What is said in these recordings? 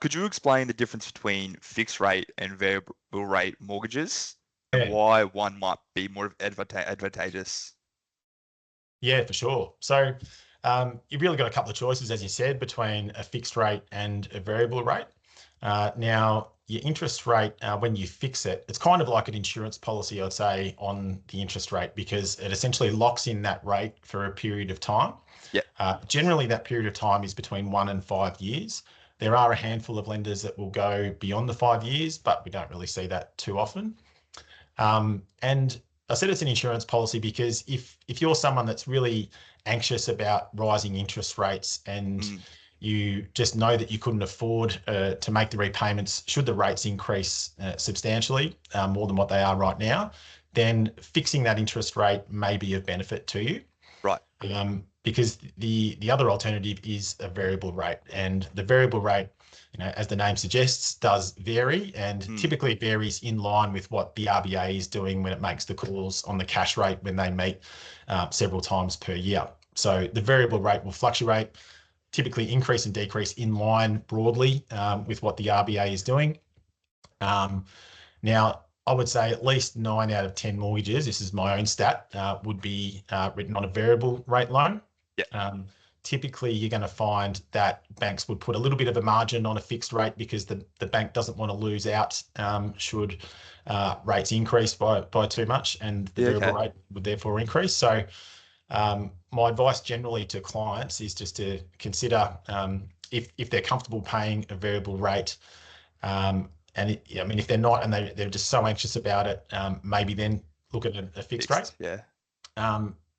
Could you explain the difference between fixed rate and variable rate mortgages and Yeah, why one might be more advantageous? yeah, for sure. So you've really got a couple of choices, as you said, between a fixed rate and a variable rate. Now, your interest rate, when you fix it, it's kind of like an insurance policy, I'd say, on the interest rate, because it essentially locks in that rate for a period of time. Yeah. Generally, that period of time is between 1 and 5 years. There are a handful of lenders that will go beyond the 5 years, but we don't really see that too often. And I said it's an insurance policy because if you're someone that's really anxious about rising interest rates and you just know that you couldn't afford to make the repayments should the rates increase substantially, more than what they are right now, then fixing that interest rate may be of benefit to you. Right. Because the other alternative is a variable rate, and the variable rate, as the name suggests, does vary, and typically varies in line with what the RBA is doing when it makes the calls on the cash rate when they meet several times per year. So the variable rate will fluctuate, typically increase and decrease in line broadly with what the RBA is doing. Now, I would say at least 9 out of 10 mortgages, this is my own stat, would be written on a variable rate loan. Yeah. Typically, you're going to find that banks would put a little bit of a margin on a fixed rate because the bank doesn't want to lose out should rates increase by too much, and the variable rate would therefore increase. So my advice generally to clients is just to consider if they're comfortable paying a variable rate, if they're not and they're just so anxious about it, maybe then look at a fixed rate. Yeah.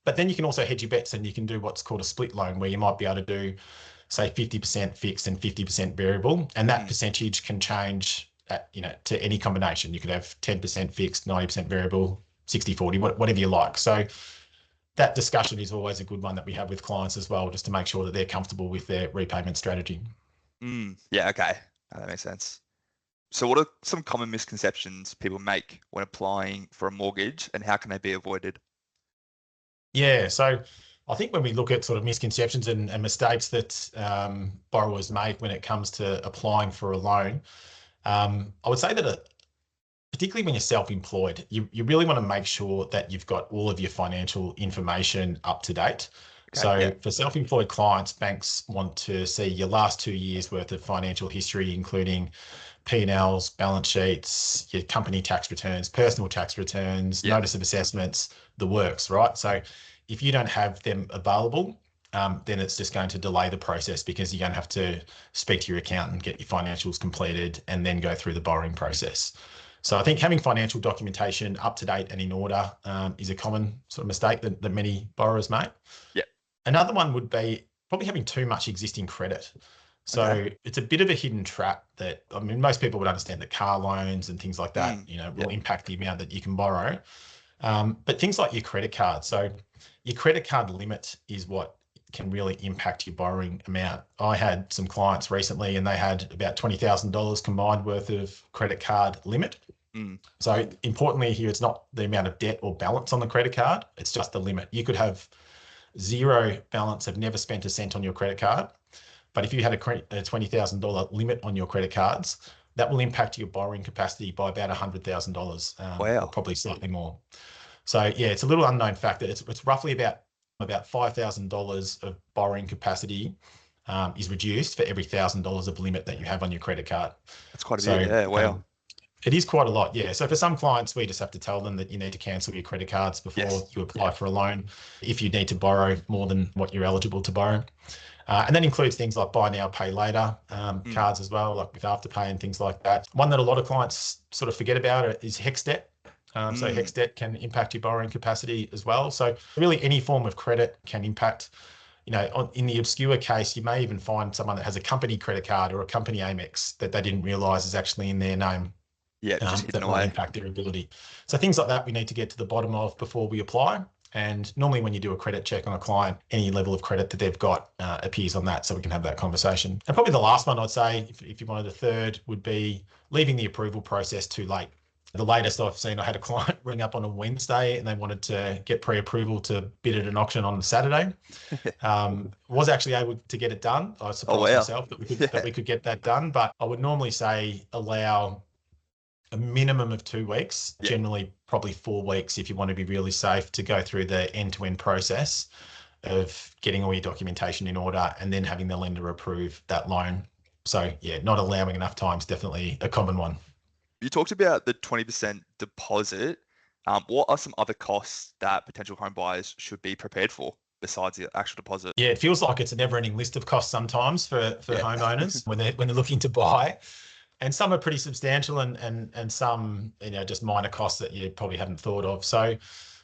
But then you can also hedge your bets, and you can do what's called a split loan, where you might be able to do, say, 50% fixed and 50% variable, and that percentage can change to any combination. You could have 10% fixed, 90% variable, 60-40, whatever you like. So that discussion is always a good one that we have with clients as well, just to make sure that they're comfortable with their repayment strategy. Yeah, okay. That makes sense. So what are some common misconceptions people make when applying for a mortgage, and how can they be avoided? Yeah, so I think when we look at sort of misconceptions and mistakes that borrowers make when it comes to applying for a loan, I would say that particularly when you're self-employed, you really want to make sure that you've got all of your financial information up to date. For self-employed clients, banks want to see your last 2 years worth of financial history, including P&Ls, balance sheets, your company tax returns, personal tax returns, notice of assessments, the works, right? So if you don't have them available, then it's just going to delay the process, because you're going to have to speak to your accountant, get your financials completed, and then go through the borrowing process. So I think having financial documentation up to date and in order is a common sort of mistake that many borrowers make. Yeah. Another one would be probably having too much existing credit. So it's a bit of a hidden trap that, most people would understand that car loans and things like that, will impact the amount that you can borrow. But things like your credit card. So your credit card limit is what can really impact your borrowing amount. I had some clients recently and they had about $20,000 combined worth of credit card limit. So importantly here, it's not the amount of debt or balance on the credit card, it's just the limit. You could have zero balance, have never spent a cent on your credit card, but if you had a $20,000 limit on your credit cards, that will impact your borrowing capacity by about $100,000, or probably slightly more. So yeah, it's a little unknown factor. It's roughly about $5,000 of borrowing capacity is reduced for every $1,000 of limit that you have on your credit card. That's quite a bit. Yeah, wow. It is quite a lot, yeah. So for some clients, we just have to tell them that you need to cancel your credit cards before you apply for a loan, if you need to borrow more than what you're eligible to borrow. And that includes things like buy now, pay later cards as well, like with Afterpay and things like that. One that a lot of clients sort of forget about is HEX debt. So HEX debt can impact your borrowing capacity as well. So really any form of credit can impact, in the obscure case, you may even find someone that has a company credit card or a company Amex that they didn't realise is actually in their name. Yeah, that might impact their ability. So things like that we need to get to the bottom of before we apply. And normally when you do a credit check on a client, any level of credit that they've got appears on that, so we can have that conversation. And probably the last one I'd say, if you wanted a third, would be leaving the approval process too late. The latest I've seen, I had a client ring up on a Wednesday and they wanted to get pre-approval to bid at an auction on Saturday. Was actually able to get it done. I was Oh surprised wow. myself that Yeah. we could get that done. But I would normally say allow a minimum of 2 weeks, Yeah. generally probably 4 weeks if you want to be really safe, to go through the end-to-end process of getting all your documentation in order and then having the lender approve that loan. So yeah, not allowing enough time is definitely a common one. You talked about the 20% deposit. What are some other costs that potential home buyers should be prepared for besides the actual deposit? Yeah, it feels like it's a never-ending list of costs sometimes for Yeah. homeowners when they're looking to buy. And some are pretty substantial and some, just minor costs that you probably haven't thought of. So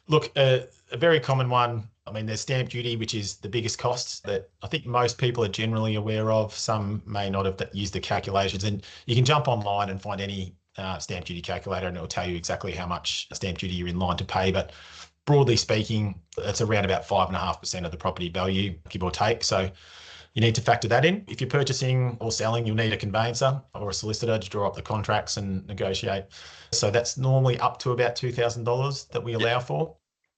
look, a very common one, I mean, there's stamp duty, which is the biggest cost that I think most people are generally aware of. Some may not have used the calculations, and you can jump online and find any stamp duty calculator and it will tell you exactly how much stamp duty you're in line to pay. But broadly speaking, it's around about 5.5% of the property value, give or take. So you need to factor that in. If you're purchasing or selling, you'll need a conveyancer or a solicitor to draw up the contracts and negotiate. So that's normally up to about $2,000 that we allow for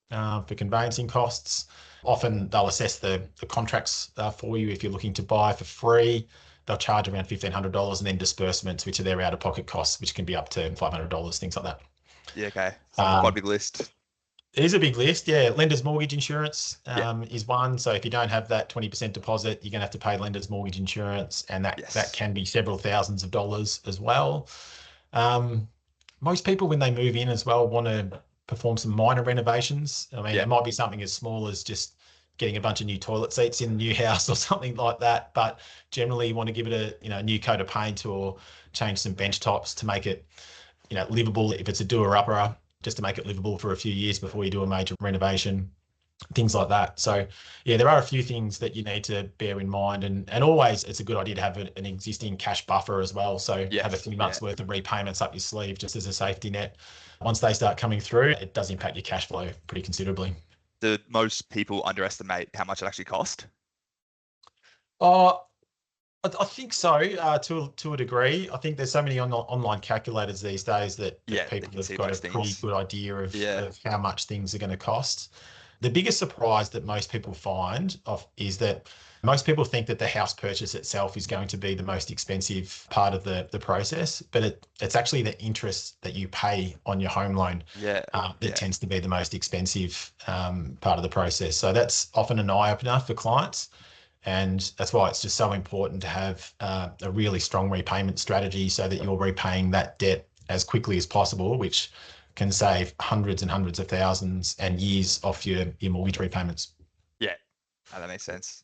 conveyancing costs. Often they'll assess the contracts for you if you're looking to buy for free. They'll charge around $1,500, and then disbursements, which are their out-of-pocket costs, which can be up to $500, things like that. Yeah, okay. Sounds like quite a big list. It is a big list, yeah. Lender's mortgage insurance is one. So if you don't have that 20% deposit, you're going to have to pay lender's mortgage insurance, and that can be several thousands of dollars as well. Most people, when they move in as well, want to perform some minor renovations. I mean, it might be something as small as just getting a bunch of new toilet seats in the new house or something like that. But generally, you want to give it a new coat of paint or change some bench tops to make it livable. If it's a doer-upper, just to make it livable for a few years before you do a major renovation, things like that. So yeah, there are a few things that you need to bear in mind, and always it's a good idea to have an existing cash buffer as well. So have a few months worth of repayments up your sleeve just as a safety net. Once they start coming through, it does impact your cash flow pretty considerably. Do most people underestimate how much it actually cost? I think so, to a degree. I think there's so many online calculators these days that people have got a pretty good idea of how much things are going to cost. The biggest surprise that most people find is that most people think that the house purchase itself is going to be the most expensive part of the process, but it's actually the interest that you pay on your home loan that tends to be the most expensive part of the process. So that's often an eye-opener for clients. And that's why it's just so important to have a really strong repayment strategy so that you're repaying that debt as quickly as possible, which can save hundreds and hundreds of thousands and years off your mortgage repayments. Yeah, that makes sense.